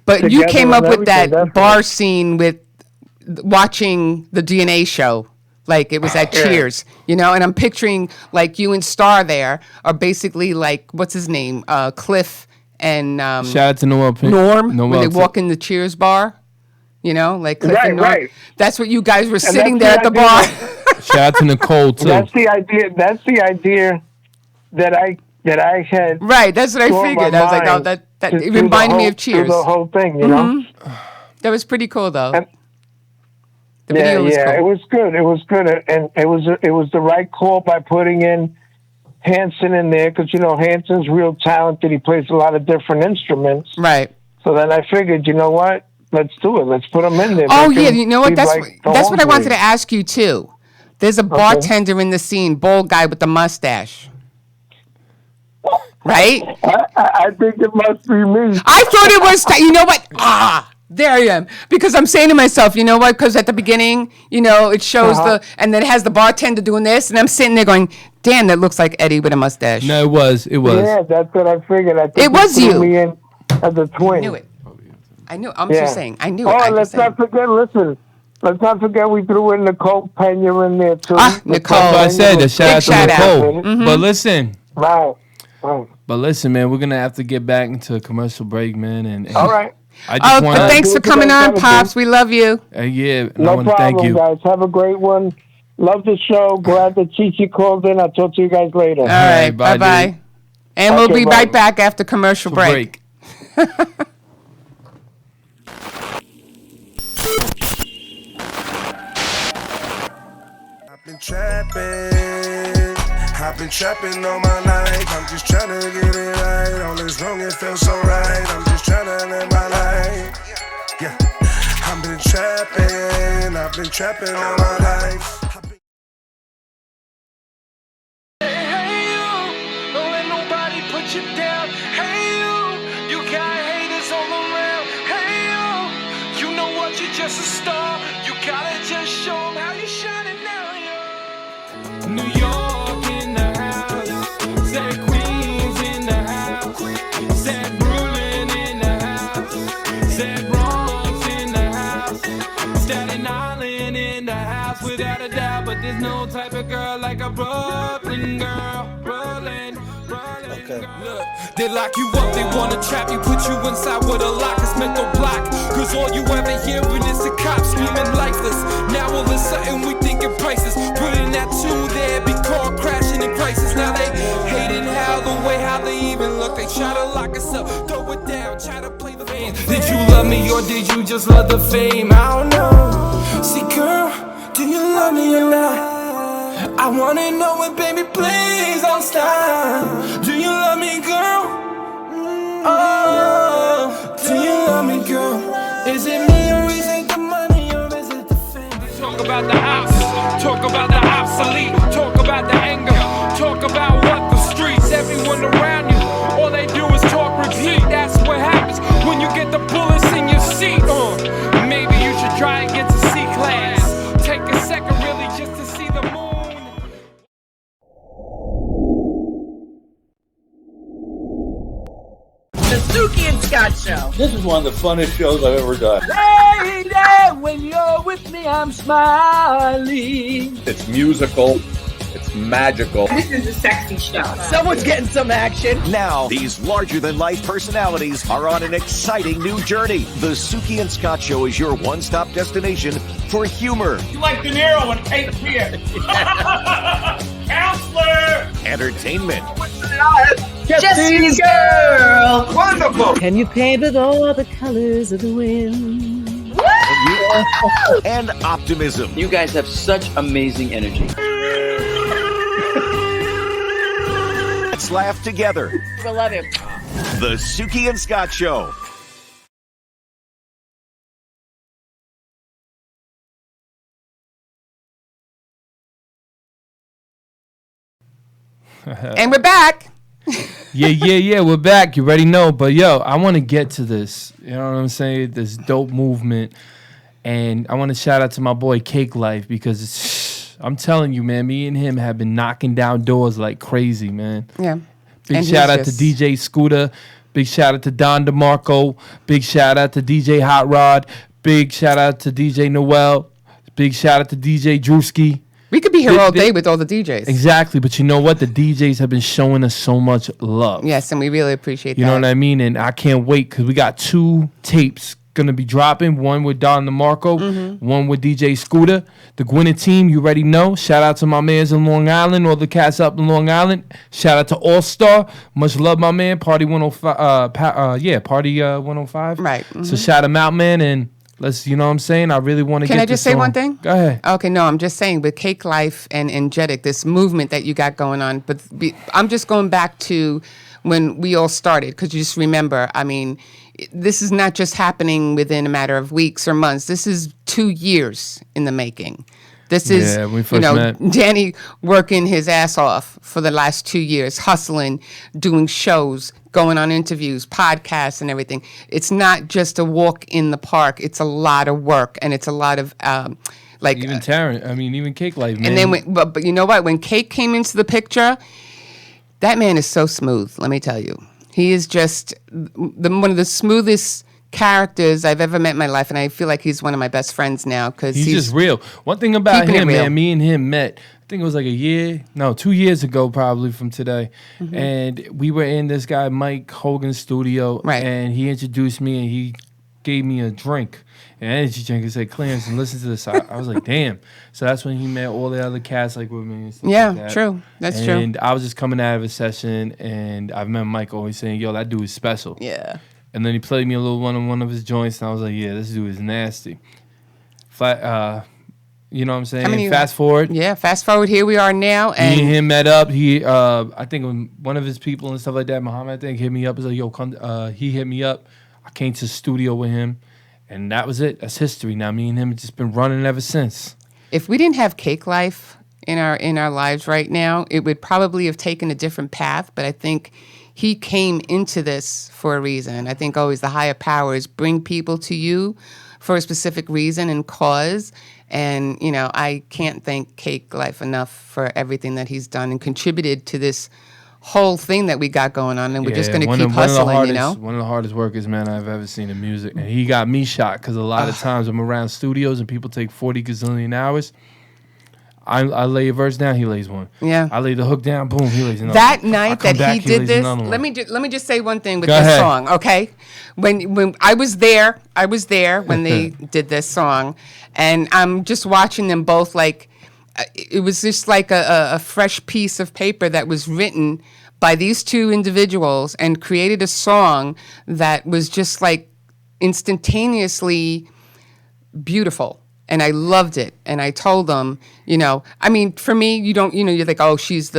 but you came up with that bar scene with watching the DNA show. Like it was at Cheers, you know, and I'm picturing like you and Star there are basically like, what's his name? Cliff and shout out to Norm when they walk in the Cheers bar, you know, like Cliff and Norm. Right. That's what you guys were sitting there at the bar. Shout out to Nicole too. That's the idea that I had. Right, that's what I figured. I was like, oh, that it reminded me of Cheers. The whole thing, you know. That was pretty cool, though. And, the video was cool. It was good. It was good, and it was the right call by putting in Hanson in there because you know Hanson's real talented. He plays a lot of different instruments. Right. So then I figured, you know what? Let's do it. Let's put him in there. Oh yeah, you know what? That's what I wanted to ask you too. There's a bartender in the scene, bald guy with the mustache. Right? I think it must be me. I thought it was. You know what? There I am. Because I'm saying to myself, you know what? Because at the beginning, you know, it shows and then it has the bartender doing this, and I'm sitting there going, damn, that looks like Eddie with a mustache. No, it was. Yeah, that's what I figured. I think it was you. Me in as a twin. I knew it. I knew. I'm just saying. I knew it. Oh, let's not forget. Listen. Let's not forget we threw in Nicole Pena in there too. Nicole. That's what I said. A shout out to Nicole. Mm-hmm. But listen. Right. But listen, man, we're gonna have to get back into a commercial break, man. And all right. I just want to thanks for coming on, Pops. We love you. Yeah, no I want to thank you, guys. Have a great one. Love the show. Glad that Chichi called in. I'll talk to you guys later. All right, bye. And we'll be right back after commercial break. I've been trapping all my life. I'm just trying to get it right. All is wrong, it feels so right. I'm just trying to live my life. Yeah, I've been trapping all my life. Hey you, don't let nobody put you down. Hey you got haters all around. Hey you know what, you're just a star. You gotta just show them how you shining now, yo. New York in the house, said Queens in the house, said Brooklyn in the house, said Bronx in the house, Staten Island in the house, without a doubt. But there's no type of girl like a Brooklyn girl. Look, they lock you up, they wanna trap you, put you inside with a lock, it's mental block. Cause all you ever hearing is the cops screaming lifeless. Now all of a sudden we thinking prices. Putting that two there, be caught crashing in crisis. Now they hating how the way how they even look. They try to lock us up, throw it down, try to play the game. Did you love me or did you just love the fame? I don't know. See girl, do you love me or not? I wanna know it, baby, please don't stop. Do you love me, girl? Oh, do you love me, girl? Is it me or is it the money or is it the fame? Talk about the house, talk about the obsolete, talk about the anger, talk about what the streets, everyone around you, all they do is talk, repeat. That's what happens when you get the bullets in your seat. Maybe you should try and get to C-class. Take a second really just to see the moon. The Dookie and Scott Show. This is one of the funnest shows I've ever done. Lady, when you're with me, I'm smiling. It's musical. It's magical. This is a sexy show. Someone's getting some action. Now, these larger-than-life personalities are on an exciting new journey. The Suki and Scott Show is your one-stop destination for humor. You like De Niro and Cape Fear. Counselor! Entertainment. Jesse's girl. Wonderful! Can you paint with all the colors of the wind? And optimism. You guys have such amazing energy. Let's laugh together. I love him. The Suki and Scott Show. And we're back. Yeah. We're back. You already know. But, yo, I want to get to this. You know what I'm saying? This dope movement. And I want to shout out to my boy Cake Life because I'm telling you, man, me and him have been knocking down doors like crazy, man. Yeah. Big shout out to DJ Scooter. Big shout out to Don DeMarco. Big shout out to DJ Hot Rod. Big shout out to DJ Noel. Big shout out to DJ Drewski. We could be here all day with all the DJs. Exactly, but you know what? The DJs have been showing us so much love. Yes, and we really appreciate that. You know what I mean? And I can't wait because we got 2 tapes going to be dropping. One with Don DeMarco, one with DJ Scooter. The Gwinnett team, you already know. Shout out to my mans in Long Island, all the cats up in Long Island. Shout out to All Star. Much love, my man. Party 105. Party 105. Right. So shout him out, man. And let's, you know what I'm saying? I really want to get Can I just say one thing? Go ahead. Okay, no, I'm just saying with Cake Life and Energetic, this movement that you got going on, but I'm just going back to when we all started, because you just remember, I mean, this is not just happening within a matter of weeks or months. This is 2 years in the making. This is, met. Danny working his ass off for the last 2 years, hustling, doing shows, going on interviews, podcasts, and everything. It's not just a walk in the park. It's a lot of work, and it's a lot of even Taryn. I mean, even Cake Life, man. And then, but you know what? When Cake came into the picture, that man is so smooth. Let me tell you, he is just one of the smoothest characters I've ever met in my life, and I feel like he's one of my best friends now because he's just real. One thing about him, man, me and him met, I think it was like 2 years ago probably from today, and we were in this guy Mike Hogan's studio, and he introduced me and he gave me a drink, an energy drink. He said, Clarence, and listen to this. I was like, damn. So that's when he met all the other cats like with me and stuff like that. True. That's true. And I was just coming out of a session, and I remember Mike always saying, yo, that dude is special. Yeah. And then he played me a little one of his joints, and I was like, yeah, this dude is nasty. You know what I'm saying? Fast forward. Yeah, fast forward. Here we are now. And me and him met up. He, I think one of his people and stuff like that, Muhammad, I think, hit me up. He's like, yo, come. He hit me up. I came to the studio with him, and that was it. That's history. Now, me and him have just been running ever since. If we didn't have Cake Life in our lives right now, it would probably have taken a different path. But I think he came into this for a reason. I think always the higher powers bring people to you for a specific reason and cause. And, you know, I can't thank Cake Life enough for everything that he's done and contributed to this whole thing that we got going on. And we're just going to keep hustling, you know? One of the hardest workers, man, I've ever seen in music. And he got me shot because a lot of times I'm around studios and people take 40 gazillion hours. I lay a verse down, he lays one. Yeah. I lay the hook down, boom, he lays another. That night that he did this, let me just say one thing with this song, okay? When I was there when they did this song, and I'm just watching them both like it was just like a fresh piece of paper that was written by these two individuals and created a song that was just like instantaneously beautiful. And I loved it. And I told them, you know, I mean, for me, you don't, you know, you're like, oh, she's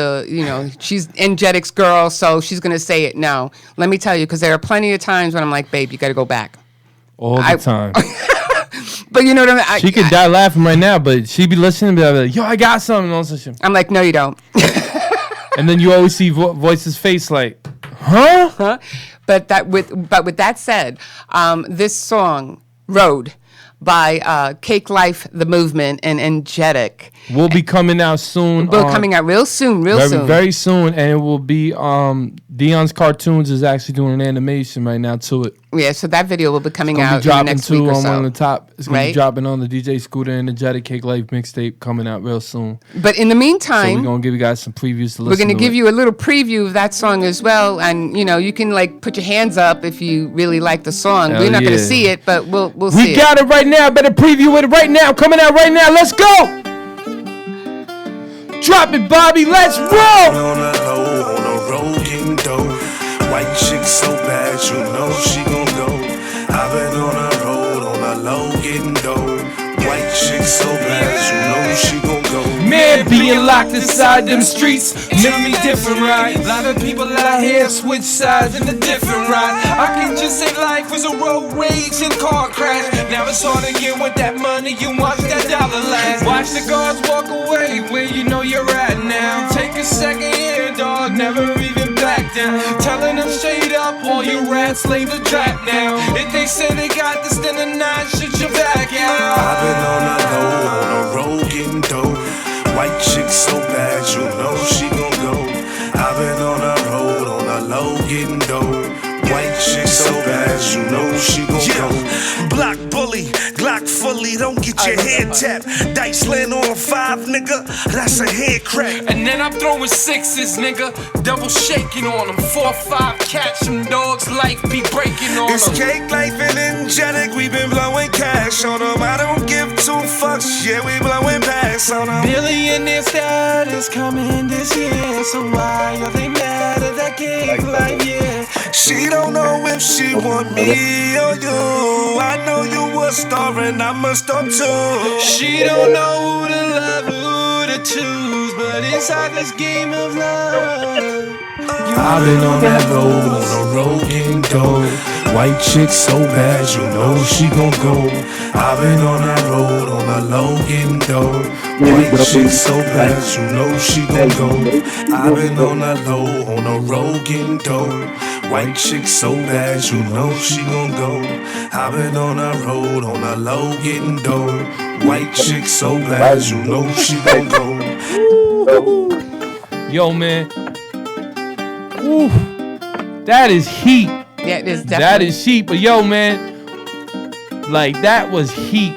she's Energetic's girl, so she's going to say it. No, let me tell you, because there are plenty of times when I'm like, babe, you got to go back. All the time. But you know what I mean? She could die laughing right now, but she'd be listening and be like, yo, I got something. And all I'm like, no, you don't. And then you always see Voice's face like, huh? But with that said, this song, Road, by Cake Life, the movement, and Energetic. Will be coming out soon. Will coming out real soon, very soon, and it will be Dion's Cartoons is actually doing an animation right now to it. Yeah, so that video will be coming out in the next week or so. On one of the top. It's gonna be dropping on the DJ Scooter Energetic Cake Life mixtape coming out real soon. But in the meantime, so we're gonna give you guys some previews to listen. We're gonna to give you a little preview of that song as well, and you can like put your hands up if you really like the song. We're not gonna see it, but we'll see it. We got it right now. Better preview it right now. Coming out right now. Let's go. Drop it, Bobby. Let's roll. On a road getting dope. White chick so bad, you know she gon' go. I've been on a road on a low getting dope. White chick so bad, you know she gon' go. Man, being locked inside them streets make me different, right? A lot of people out here switch sides in a different ride. I can just say life was a road rage and car crash. Now it's hard to get with that money, you watch that dollar last. Watch the guards walk away where you know you're at now. Take a second here, dog, never even back down. Telling them straight up, all you rats lay the trap now. If they say they got this, then a nine should you back out. I've been on a low, on a road getting dope. White chick so bad, you know she gon' go. I've been on a road on a low getting dope. White chick so bad, you know she gon' go. Block bully, Glock fully, don't get your head tapped. Dice land on 5, nigga, that's a head crack. And then I'm throwing 6s, nigga, double shaking on them. 4-5, catch them dogs, life be breaking on them. It's Cake Life and Energetic, we been blowing cash on them. I don't give 2 fucks, yeah, we blowing past on them. Billionaire status coming this year, so why are they mad at that Cake Life, yeah? She don't know if she want me or you. I know you a star and I'm a star too. She don't know who to love, who to choose, but inside this game of love, I've been on that road getting dope. White chick so bad, you know she gon' go. I've been on that road on a low getting dope. White chick so bad, you know she gon' go. I've been on that low on a road getting dope. White chick so bad, you know she gon' go. I've been on a road on a low getting dope. White chick so bad, you know she gon' go. Yo, man. Ooh, that is heat. Yeah, it is definitely. That is heat. But yo, man, like that was heat.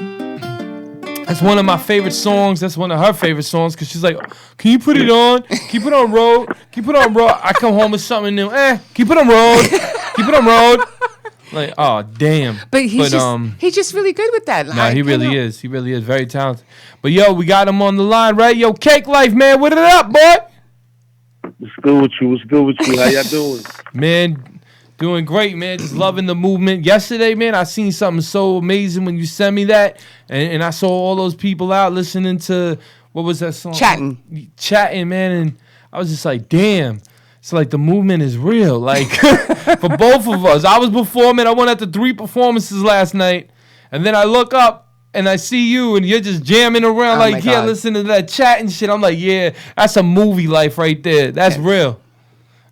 That's one of my favorite songs. That's one of her favorite songs because she's like, "Can you put it on? Keep it on road. Keep it on road." I come home with something new. Keep it on road. Keep it on road. Like, oh damn. But he's just really good with that. Nah, he really is. He really is very talented. But yo, we got him on the line, right? Yo, Cake Life, man, what it up, boy? What's good with you? What's good with you? How y'all doing? Man, doing great, man. Just loving the movement. Yesterday, man, I seen something so amazing when you sent me that. And I saw all those people out listening to, what was that song? Chatting, man. And I was just like, damn. It's like the movement is real. Like, for both of us. I was performing. I went out to 3 performances last night. And then I look up. And I see you, and you're just jamming around listening to that chat and shit. I'm like, yeah, that's a movie life right there. That's real.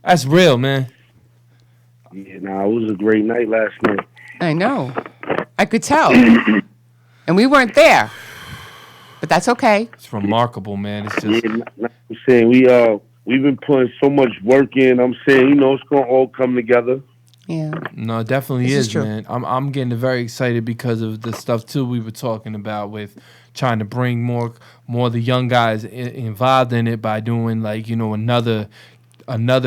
That's real, man. Yeah, it was a great night last night. I know. I could tell. And we weren't there. But that's okay. It's remarkable, man. It's just... I'm saying we've been putting so much work in. I'm saying, it's going to all come together. Yeah. No, it definitely is, man. I'm getting very excited because of the stuff too we were talking about with trying to bring more of the young guys involved in it by doing another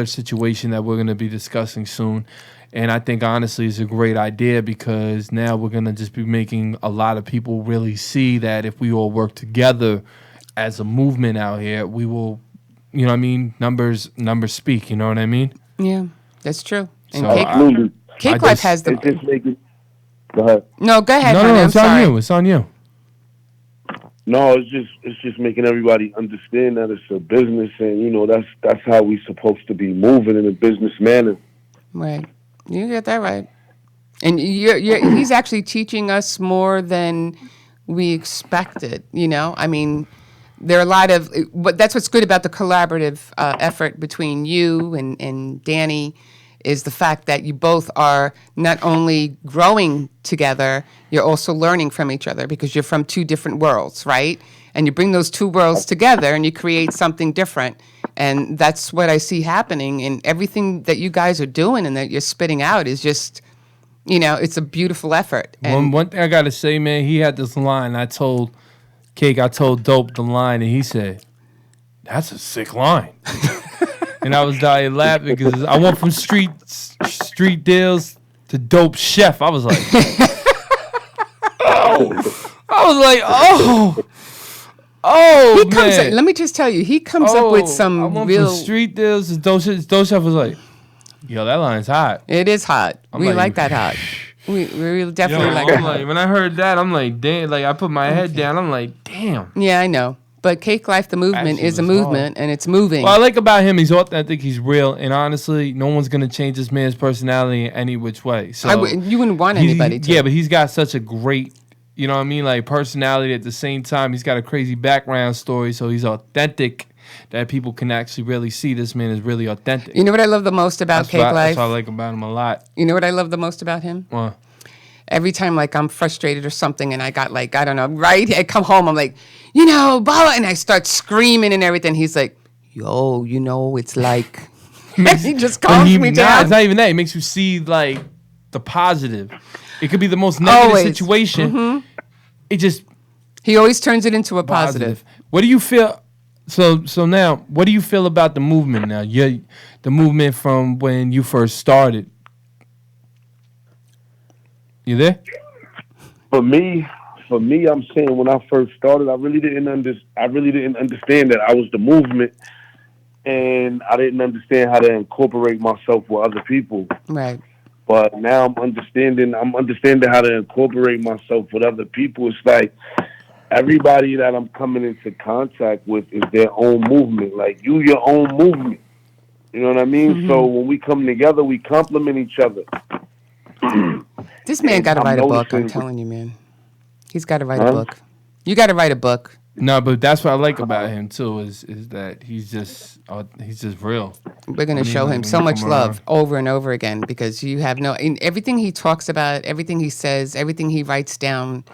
situation that we're going to be discussing soon. And I think honestly it's a great idea because now we're going to just be making a lot of people really see that if we all work together as a movement out here, we will, you know what I mean? Numbers speak, you know what I mean? Yeah, that's true. And So Cake Life has the... Go ahead. No, go ahead. No, it's on you. It's on you. No, it's just making everybody understand that it's a business, and that's how we supposed to be moving in a business manner. Right, you get that right. And he's actually teaching us more than we expected. I mean, there are a lot of, but that's what's good about the collaborative effort between you and Danny. is the fact that you both are not only growing together, you're also learning from each other because you're from two different worlds, right? And you bring those two worlds together and you create something different. And that's what I see happening. And everything that you guys are doing and that you're spitting out is just, it's a beautiful effort. And one thing I got to say, man, he had this line. I told Dope the line, and he said, "That's a sick line." And I was dying laughing because I went from street deals to Dope Chef. I was like, he comes up, let me just tell you, he comes up with some I went real from street deals to Dope Chef. Dope Chef was like, "Yo, that line's hot." It is hot. We like that hot. We really definitely like it. When I heard that, I'm like, damn. Like, I put my head down. I'm like, damn. Yeah, I know. But Cake Life, the movement, is a movement, and it's moving. What I like about him, he's authentic, he's real, and honestly, no one's going to change this man's personality in any which way. So you wouldn't want anybody to. Yeah, but he's got such a great, like personality at the same time. He's got a crazy background story, so he's authentic. That people can actually really see this man is really authentic. You know what I love the most about Cake Life? That's what I like about him a lot. You know what I love the most about him? What? Every time, like, I'm frustrated or something, and I got, like, I don't know, right? I come home, I'm like, blah, and I start screaming and everything. He's like, yo, it's like, he just calms me down. It's not even that. It makes you see, like, the positive. It could be the most negative situation. Mm-hmm. It just... He always turns it into a positive. What do you feel... So now, what do you feel about the movement now? The movement from when you first started. You there? For me, I'm saying when I first started, I really didn't understand that I was the movement, and I didn't understand how to incorporate myself with other people. Right. But now I'm understanding how to incorporate myself with other people. It's like everybody that I'm coming into contact with is their own movement. Like, you your own movement. You know what I mean? Mm-hmm. So when we come together, we complement each other. This man got to write a book, I'm telling you, man. He's got to write a book. You got to write a book. No, but that's what I like about him too is that he's just real. We're going to show him so much love over and over again because you have in everything he talks about, everything he says, everything he writes down.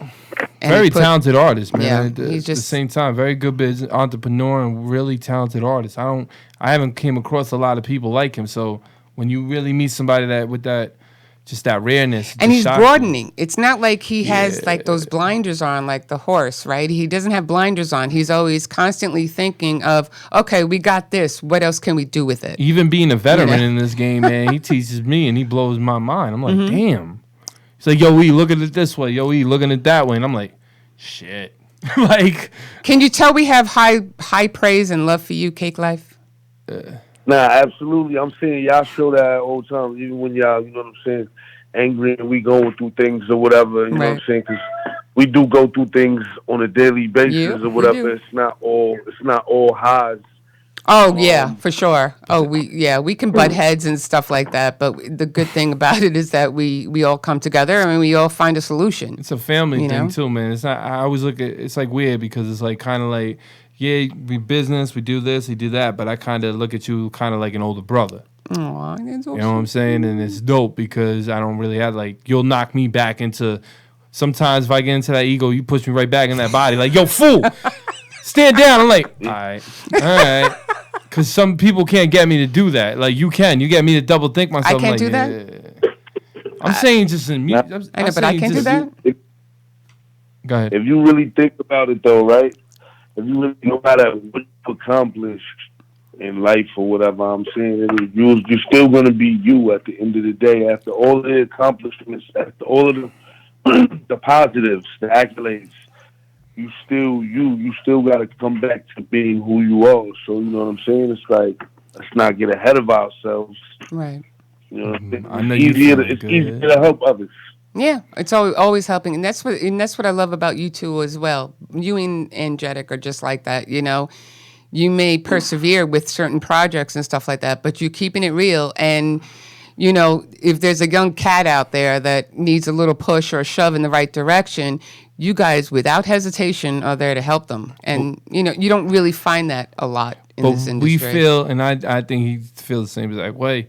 Very talented artist, man. Yeah, he's just at the same time very good business entrepreneur and really talented artist. I haven't came across a lot of people like him. So when you really meet somebody that rareness. And he's broadening. It's not like he has like those blinders on like the horse, right? He doesn't have blinders on. He's always constantly thinking of, okay, we got this. What else can we do with it? Even being a veteran in this game, man, he teaches me and he blows my mind. I'm like, damn. He's like, yo, we look at it this way. Yo, we looking at it that way. And I'm like, shit. Like, can you tell we have high praise and love for you, Cake Life? Nah, absolutely. I'm saying y'all show that all the time, even when y'all, you know what I'm saying, angry and we going through things or whatever. You know what I'm saying? Because we do go through things on a daily basis or whatever. It's not all highs. Oh yeah, for sure. Oh, we can butt heads and stuff like that, but the good thing about it is that we all come together and we all find a solution. It's a family thing too, man. It's not. I always look at it's like weird because it's like kind of like. Yeah, we business, we do this, we do that, but I kind of look at you kind of like an older brother. Oh, that's awesome. You know what I'm saying? And it's dope because I don't really have, like, you'll knock me back into, sometimes if I get into that ego, you push me right back in that body. Like, yo, fool, stand down. I'm like, all right. Because some people can't get me to do that. Like, you can. You get me to double think myself. I can't do that? I'm saying just in music. I know, but I can't do that. Go ahead. If you really think about it, though, right? If you really know how to what you accomplish in life or whatever, I'm saying you're still going to be you at the end of the day. After all of the accomplishments, after all of the positives, the accolades, you still got to come back to being who you are. So you know what I'm saying? It's like let's not get ahead of ourselves. Right. You know, I know it's easier to help others. Yeah, it's always helping, and that's what I love about you two as well. You and Angelic are just like that. You know, you may persevere with certain projects and stuff like that, but you're keeping it real. And you know, if there's a young cat out there that needs a little push or a shove in the right direction, you guys, without hesitation, are there to help them. And you know, you don't really find that a lot in this industry. We feel, and I think he feels the same exact way.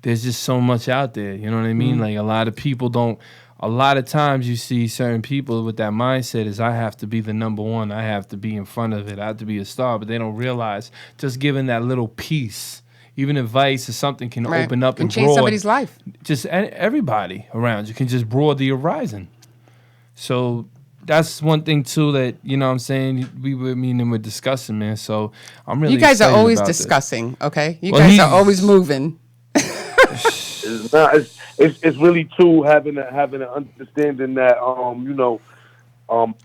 there's just so much out there. You know what I mean? Like a lot of people don't. A lot of times you see certain people with that mindset is I have to be the number one. I have to be in front of it. I have to be a star. But they don't realize just giving that little piece, even advice or something can open up and change somebody's life. Just everybody around you can just broaden the horizon. So that's one thing too that, you know what I'm saying, we're discussing, man. So I'm really You guys are excited always about discussing, okay? You guys are always moving. It's really too having an understanding that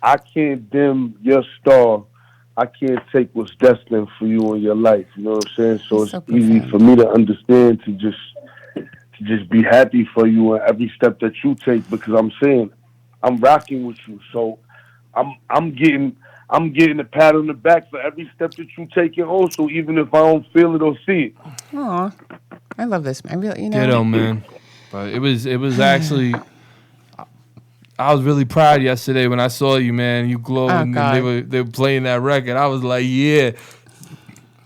I can't dim your star. I can't take what's destined for you in your life. You know what I'm saying? So it's easy for me to understand to just be happy for you in every step that you take, because I'm saying I'm rocking with you. So I'm getting a pat on the back for every step that you take also, even if I don't feel it or see it. Aw, I love this, man. Really, you know. Ditto, man. But it was actually. I was really proud yesterday when I saw you, man. You glowed, and they were playing that record. I was like, yeah,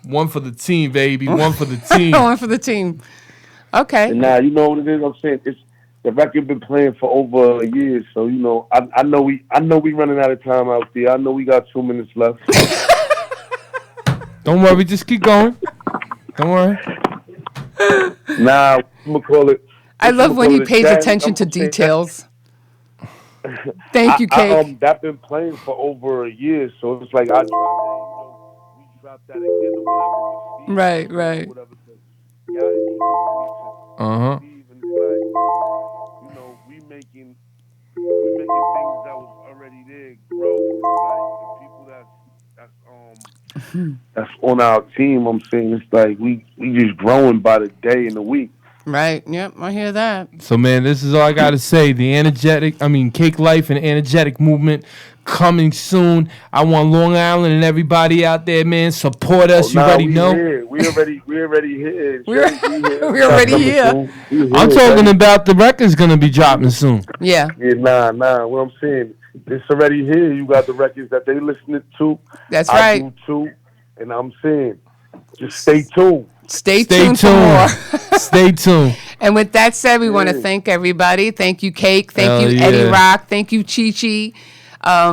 one for the team, baby, one for the team, one for the team. Okay. And now you know what it is. I'm saying the record been playing for over a year, so you know I know we running out of time out there. I know we got 2 minutes left. Don't worry, just keep going. Don't worry. Nah, I'm gonna call it. I love when he pays attention to details. Thank you, Cake. That been playing for over a year, so it's like I dropped that, we dropped that again or whatever. Right. We making things that was already there grow. Like the people that's on our team, I'm saying it's like we just growing by the day and the week. Right. Yep. I hear that. So, man, this is all I got to say. The Cake Life and Energetic Movement coming soon. I want Long Island and everybody out there, man, support us. You already know. We already here. We're already here. I'm talking about the record's going to be dropping soon. Yeah. Nah. What I'm saying, it's already here. You got the records that they listening to. That's I right. do too. And I'm saying, just stay tuned. Stay tuned for more. Stay tuned. And with that said, we want to thank everybody. Thank you, Cake. Thank you, Eddie Rock. Thank you, Chi-Chi.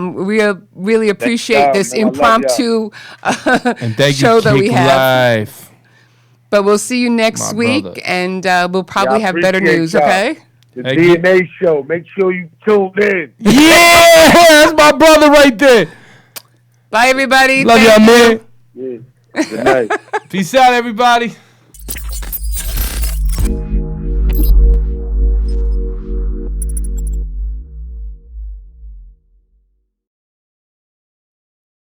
We really appreciate this impromptu show that we have. Life. But we'll see you next week, and we'll probably have better news, okay? The DNA show. Make sure you tune in. Yeah, that's my brother right there. Bye, everybody. Love y'all, man. Yeah. Good night. Peace out, everybody.